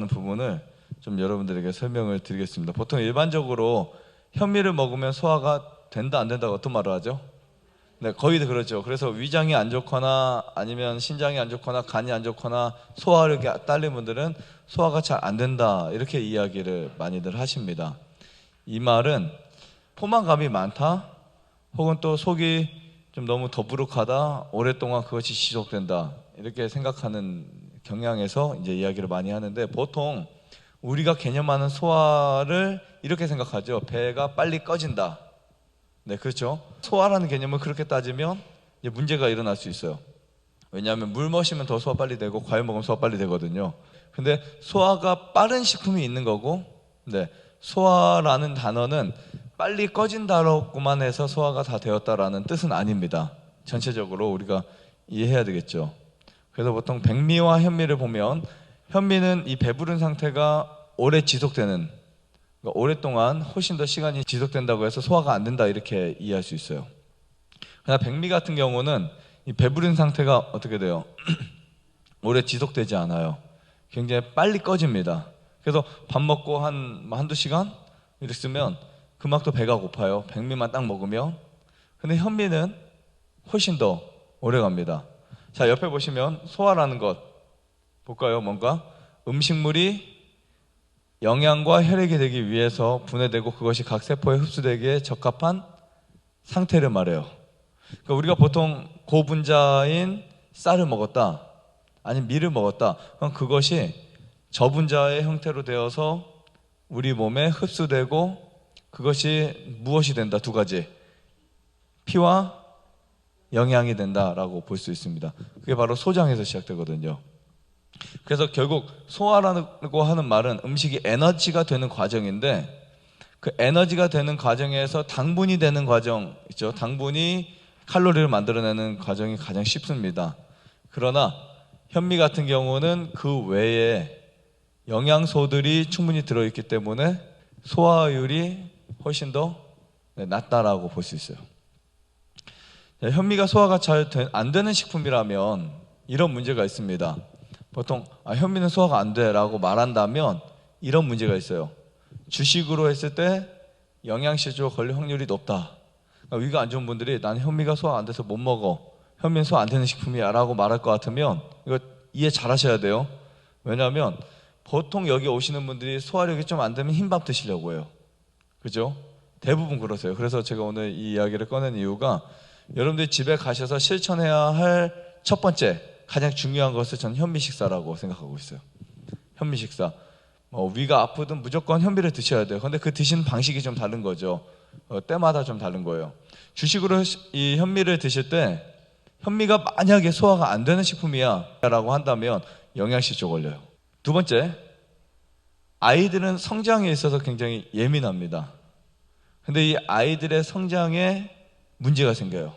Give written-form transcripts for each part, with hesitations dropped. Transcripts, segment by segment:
들어가는 부분을 좀 여러분들에게 설명을 드리겠습니다. 보통 일반적으로 현미를 먹으면 소화가 된다 안 된다고 어떤 말을 하죠? 네, 거의 다 그렇죠. 그래서 위장이 안 좋거나 아니면 신장이 안 좋거나 간이 안 좋거나 소화력이 딸린 분들은 소화가 잘 안 된다 이렇게 이야기를 많이들 하십니다. 이 말은 포만감이 많다 혹은 또 속이 좀 너무 더부룩하다 오랫동안 그것이 지속된다 이렇게 생각하는 경향에서 이제 이야기를 많이 하는데, 보통 우리가 개념하는 소화를 이렇게 생각하죠. 배가 빨리 꺼진다. 네, 그렇죠. 소화라는 개념을 그렇게 따지면 이제 문제가 일어날 수 있어요. 왜냐하면 물 마시면 더 소화 빨리 되고 과일 먹으면 소화 빨리 되거든요. 근데 소화가 빠른 식품이 있는 거고, 네, 소화라는 단어는 빨리 꺼진다고만 해서 소화가 다 되었다라는 뜻은 아닙니다. 전체적으로 우리가 이해해야 되겠죠. 그래서 보통 백미와 현미를 보면 현미는 이 배부른 상태가 오래 지속되는, 그러니까 오랫동안 훨씬 더 시간이 지속된다고 해서 소화가 안 된다 이렇게 이해할 수 있어요. 그러나 백미 같은 경우는 이 배부른 상태가 어떻게 돼요? 오래 지속되지 않아요. 굉장히 빨리 꺼집니다. 그래서 밥 먹고 한두 시간 이랬으면 금방 또 배가 고파요. 백미만 딱 먹으면. 근데 현미는 훨씬 더 오래 갑니다. 자, 옆에 보시면 소화라는 것 볼까요? 뭔가 음식물이 영양과 혈액이 되기 위해서 분해되고 그것이 각 세포에 흡수되기에 적합한 상태를 말해요. 그러니까 우리가 보통 고분자인 쌀을 먹었다, 아니면 밀을 먹었다, 그럼 그것이 저분자의 형태로 되어서 우리 몸에 흡수되고 그것이 무엇이 된다? 두 가지. 피와 영양이 된다라고 볼 수 있습니다. 그게 바로 소장에서 시작되거든요. 그래서 결국 소화라고 하는 말은 음식이 에너지가 되는 과정인데, 그 에너지가 되는 과정에서 당분이 되는 과정 있죠. 당분이 칼로리를 만들어내는 과정이 가장 쉽습니다. 그러나 현미 같은 경우는 그 외에 영양소들이 충분히 들어있기 때문에 소화율이 훨씬 더 낮다라고 볼 수 있어요. 현미가 소화가 잘 안 되는 식품이라면 이런 문제가 있습니다. 보통 현미는 소화가 안 돼라고 말한다면 이런 문제가 있어요. 주식으로 했을 때 영양실조가 걸릴 확률이 높다. 그러니까 위가 안 좋은 분들이 난 현미가 소화 안 돼서 못 먹어, 현미는 소화 안 되는 식품이야 라고 말할 것 같으면 이거 이해 잘 하셔야 돼요. 왜냐하면 보통 여기 오시는 분들이 소화력이 좀 안 되면 흰밥 드시려고 해요. 그죠? 대부분 그러세요. 그래서 제가 오늘 이 이야기를 꺼낸 이유가 여러분들이 집에 가셔서 실천해야 할 첫 번째 가장 중요한 것을 저는 현미 식사라고 생각하고 있어요. 현미 식사. 위가 아프든 무조건 현미를 드셔야 돼요. 근데 그 드시는 방식이 좀 다른 거죠. 때마다 좀 다른 거예요. 주식으로 이 현미를 드실 때 현미가 만약에 소화가 안 되는 식품이야 라고 한다면 영양실조 걸려요. 두 번째, 아이들은 성장에 있어서 굉장히 예민합니다. 근데 이 아이들의 성장에 문제가 생겨요.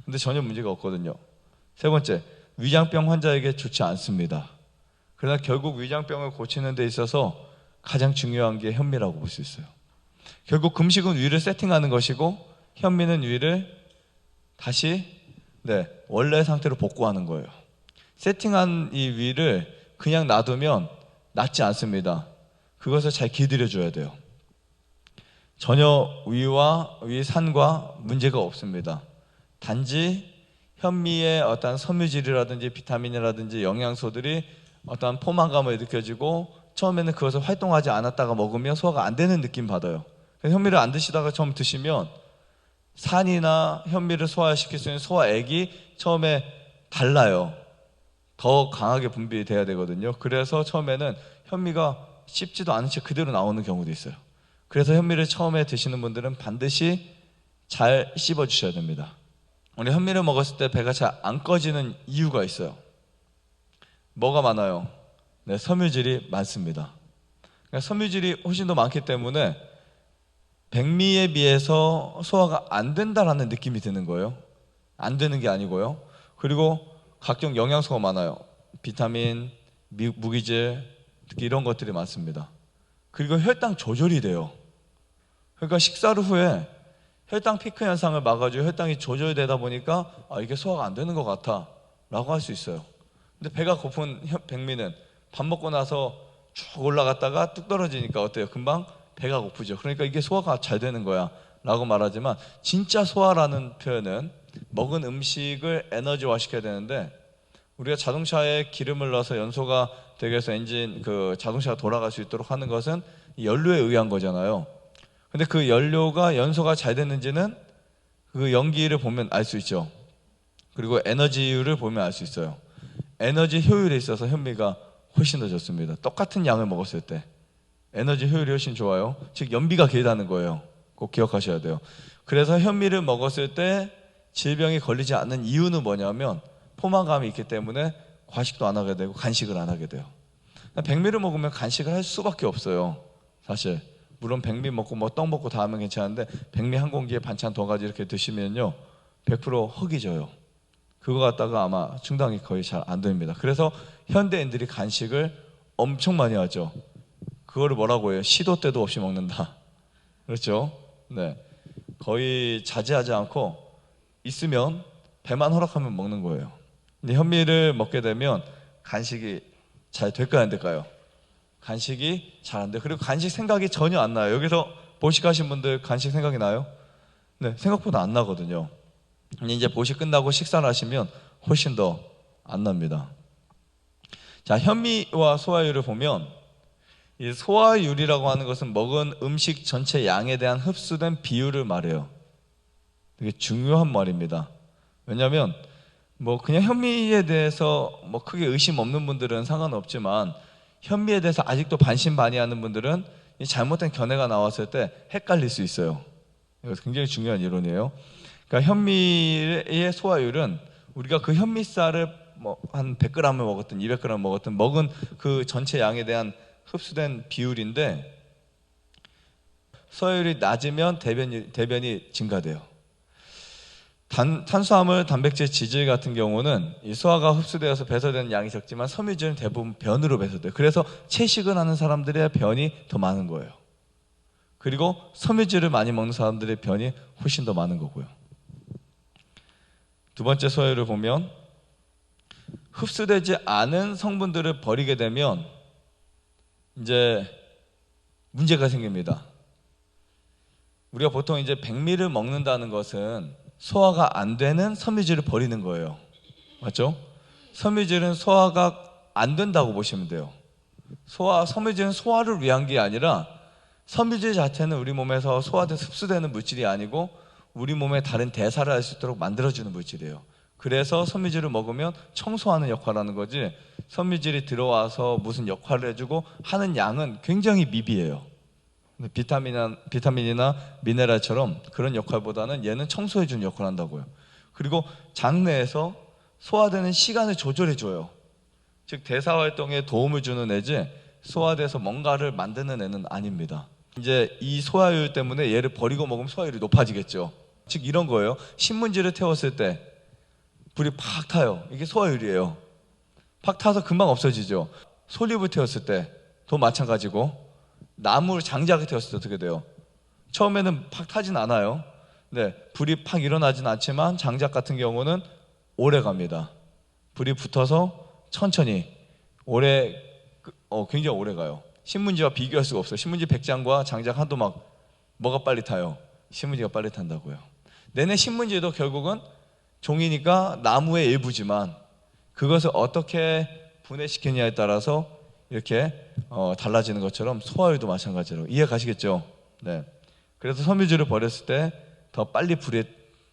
근데 전혀 문제가 없거든요. 세 번째, 위장병 환자에게 좋지 않습니다. 그러나 결국 위장병을 고치는 데 있어서 가장 중요한 게 현미라고 볼 수 있어요. 결국 금식은 위를 세팅하는 것이고 현미는 위를 다시 원래 상태로 복구하는 거예요. 세팅한 이 위를 그냥 놔두면 낫지 않습니다. 그것을 잘 길들여줘야 돼요. 전혀 위산과 문제가 없습니다. 단지 현미의 어떤 섬유질이라든지 비타민이라든지 영양소들이 어떤 포만감을 느껴지고 처음에는 그것을 활동하지 않았다가 먹으면 소화가 안 되는 느낌 받아요. 현미를 안 드시다가 처음 드시면 산이나 현미를 소화시킬 수 있는 소화액이 처음에 달라요. 더 강하게 분비돼야 되거든요. 그래서 처음에는 현미가 씹지도 않은 채 그대로 나오는 경우도 있어요. 그래서 현미를 처음에 드시는 분들은 반드시 잘 씹어 주셔야 됩니다. 우리 현미를 먹었을 때 배가 잘 안 꺼지는 이유가 있어요. 뭐가 많아요? 섬유질이 많습니다. 그러니까 섬유질이 훨씬 더 많기 때문에 백미에 비해서 소화가 안 된다라는 느낌이 드는 거예요. 안 되는 게 아니고요. 그리고 각종 영양소가 많아요. 비타민, 무기질, 특히 이런 것들이 많습니다. 그리고 혈당 조절이 돼요. 그러니까 식사를 후에 혈당 피크 현상을 막아주고 혈당이 조절되다 보니까 이게 소화가 안 되는 것 같아 라고 할 수 있어요. 근데 배가 고픈 백미는 밥 먹고 나서 쭉 올라갔다가 뚝 떨어지니까 어때요? 금방 배가 고프죠. 그러니까 이게 소화가 잘 되는 거야 라고 말하지만, 진짜 소화라는 표현은 먹은 음식을 에너지화 시켜야 되는데, 우리가 자동차에 기름을 넣어서 연소가 되게 해서 엔진 자동차가 돌아갈 수 있도록 하는 것은 연료에 의한 거잖아요. 근데 그 연료가 연소가 잘 됐는지는 그 연기를 보면 알 수 있죠. 그리고 에너지율을 보면 알 수 있어요. 에너지 효율에 있어서 현미가 훨씬 더 좋습니다. 똑같은 양을 먹었을 때 에너지 효율이 훨씬 좋아요. 즉 연비가 길다는 거예요. 꼭 기억하셔야 돼요. 그래서 현미를 먹었을 때 질병이 걸리지 않는 이유는 뭐냐면, 포만감이 있기 때문에 과식도 안 하게 되고 간식을 안 하게 돼요. 백미를 먹으면 간식을 할 수밖에 없어요. 사실 물론 백미 먹고 뭐 떡 먹고 다 하면 괜찮은데, 백미 한 공기에 반찬 두 가지 이렇게 드시면요 100% 허기져요. 그거 갖다가 아마 충당이 거의 잘 안 됩니다. 그래서 현대인들이 간식을 엄청 많이 하죠. 그거를 뭐라고 해요? 시도 때도 없이 먹는다. 그렇죠? 네, 거의 자제하지 않고 있으면 배만 허락하면 먹는 거예요. 근데 현미를 먹게 되면 간식이 잘 될까요, 안 될까요? 간식이 잘 안 돼요. 그리고 간식 생각이 전혀 안 나요. 여기서 보식하신 분들 간식 생각이 나요? 네, 생각보다 안 나거든요. 근데 이제 보식 끝나고 식사를 하시면 훨씬 더 안 납니다. 자, 현미와 소화율을 보면, 이 소화율이라고 하는 것은 먹은 음식 전체 양에 대한 흡수된 비율을 말해요. 되게 중요한 말입니다. 왜냐하면 뭐 그냥 현미에 대해서 뭐 크게 의심 없는 분들은 상관없지만, 현미에 대해서 아직도 반신반의하는 분들은 이 잘못된 견해가 나왔을 때 헷갈릴 수 있어요. 이거 굉장히 중요한 이론이에요. 그러니까 현미의 소화율은 우리가 그 현미쌀을 뭐 한 100g을 먹었든 200g 먹었든 먹은 그 전체 양에 대한 흡수된 비율인데, 소화율이 낮으면 대변이 증가돼요. 탄수화물, 단백질, 지질 같은 경우는 이 소화가 흡수되어서 배설되는 양이 적지만, 섬유질은 대부분 변으로 배설돼요. 그래서 채식을 하는 사람들의 변이 더 많은 거예요. 그리고 섬유질을 많이 먹는 사람들의 변이 훨씬 더 많은 거고요. 두 번째 소화율을 보면, 흡수되지 않은 성분들을 버리게 되면 이제 문제가 생깁니다. 우리가 보통 이제 백미를 먹는다는 것은 소화가 안 되는 섬유질을 버리는 거예요. 맞죠? 섬유질은 소화가 안 된다고 보시면 돼요. 섬유질은 소화를 위한 게 아니라, 섬유질 자체는 우리 몸에서 소화돼서 흡수되는 물질이 아니고 우리 몸에 다른 대사를 할 수 있도록 만들어주는 물질이에요. 그래서 섬유질을 먹으면 청소하는 역할을 하는 거지, 섬유질이 들어와서 무슨 역할을 해주고 하는 양은 굉장히 미비해요. 비타민이나 미네랄처럼 그런 역할보다는 얘는 청소해주는 역할을 한다고요. 그리고 장내에서 소화되는 시간을 조절해줘요. 즉 대사활동에 도움을 주는 애지, 소화돼서 뭔가를 만드는 애는 아닙니다. 이제 이 소화율 때문에 얘를 버리고 먹으면 소화율이 높아지겠죠. 즉 이런 거예요. 신문지를 태웠을 때 불이 팍 타요. 이게 소화율이에요. 팍 타서 금방 없어지죠. 솔잎을 태웠을 때도 마찬가지고, 나무 장작을 태웠을 때 어떻게 돼요? 처음에는 팍 타진 않아요. 네, 불이 팍 일어나진 않지만 장작 같은 경우는 오래 갑니다. 불이 붙어서 천천히 굉장히 오래 가요. 신문지와 비교할 수가 없어요. 신문지 100장과 장작 한도 뭐가 빨리 타요? 신문지가 빨리 탄다고요. 내내 신문지도 결국은 종이니까 나무의 일부지만, 그것을 어떻게 분해시키냐에 따라서 이렇게 달라지는 것처럼 소화율도 마찬가지로, 이해 가시겠죠? 네. 그래서 섬유질을 버렸을 때 더 빨리 불에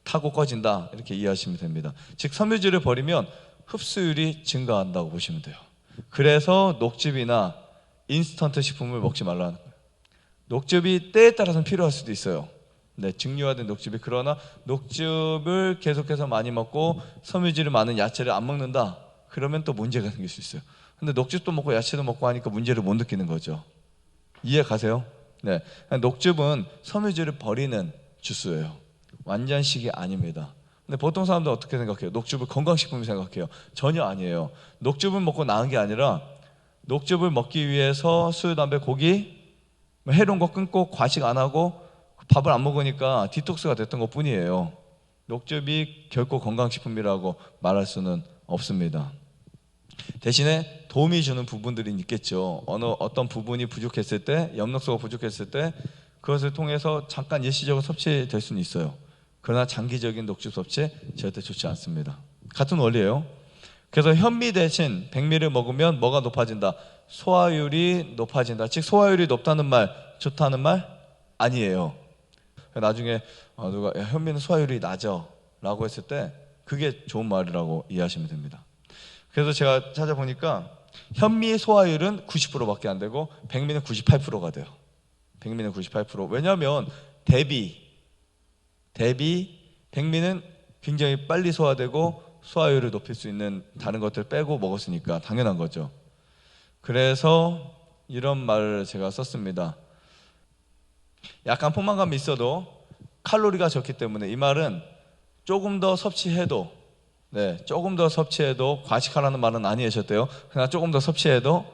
타고 꺼진다, 이렇게 이해하시면 됩니다. 즉 섬유질을 버리면 흡수율이 증가한다고 보시면 돼요. 그래서 녹즙이나 인스턴트 식품을 먹지 말라는 거예요. 녹즙이 때에 따라서는 필요할 수도 있어요. 네, 증류화된 녹즙이. 그러나 녹즙을 계속해서 많이 먹고 섬유질이 많은 야채를 안 먹는다, 그러면 또 문제가 생길 수 있어요. 근데 녹즙도 먹고 야채도 먹고 하니까 문제를 못 느끼는 거죠. 이해 가세요? 네, 녹즙은 섬유질을 버리는 주스예요. 완전식이 아닙니다. 근데 보통 사람들 어떻게 생각해요? 녹즙을 건강식품이 생각해요. 전혀 아니에요. 녹즙을 먹고 나은 게 아니라, 녹즙을 먹기 위해서 술, 담배, 고기 해로운 거 끊고 과식 안 하고 밥을 안 먹으니까 디톡스가 됐던 것 뿐이에요. 녹즙이 결코 건강식품이라고 말할 수는 없습니다. 대신에 도움이 주는 부분들이 있겠죠. 어떤 부분이 부족했을 때, 엽록소가 부족했을 때 그것을 통해서 잠깐 일시적으로 섭취될 수는 있어요. 그러나 장기적인 녹즙 섭취 절대 좋지 않습니다. 같은 원리예요. 그래서 현미 대신 백미를 먹으면 뭐가 높아진다? 소화율이 높아진다. 즉 소화율이 높다는 말, 좋다는 말 아니에요. 나중에 누가 야, 현미는 소화율이 낮아 라고 했을 때 그게 좋은 말이라고 이해하시면 됩니다. 그래서 제가 찾아보니까 현미 소화율은 90%밖에 안 되고 백미는 98%가 돼요. 백미는 98%. 왜냐하면 대비 백미는 굉장히 빨리 소화되고 소화율을 높일 수 있는 다른 것들 빼고 먹었으니까 당연한 거죠. 그래서 이런 말을 제가 썼습니다. 약간 포만감이 있어도 칼로리가 적기 때문에 이 말은 조금 더 섭취해도 조금 더 섭취해도 과식하라는 말은 아니셨대요. 그냥 조금 더 섭취해도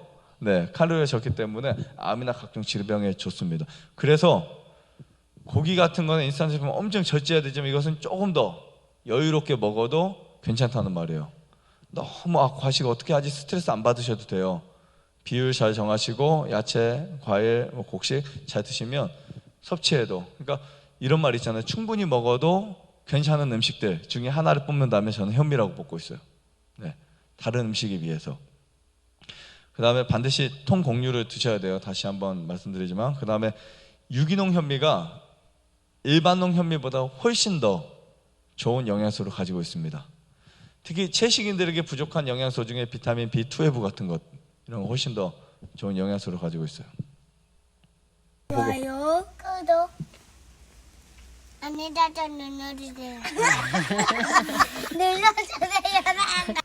칼로리가 적기 때문에 암이나 각종 질병에 좋습니다. 그래서 고기 같은 거는 인스턴트 식품 엄청 절제해야 되지만 이것은 조금 더 여유롭게 먹어도 괜찮다는 말이에요. 너무 과식 어떻게 하지 스트레스 안 받으셔도 돼요. 비율 잘 정하시고 야채, 과일, 곡식 잘 드시면 섭취해도, 그러니까 이런 말 있잖아요. 충분히 먹어도 괜찮은 음식들 중에 하나를 뽑는다면 저는 현미라고 뽑고 있어요. 다른 음식에 비해서. 그 다음에 반드시 통곡류를 드셔야 돼요. 다시 한번 말씀드리지만. 그 다음에 유기농 현미가 일반농 현미보다 훨씬 더 좋은 영양소를 가지고 있습니다. 특히 채식인들에게 부족한 영양소 중에 비타민 B12 같은 것, 이런 거 훨씬 더 좋은 영양소를 가지고 있어요. 좋아요, 구독, 안에다가 눌러주세요. 눌러주세요.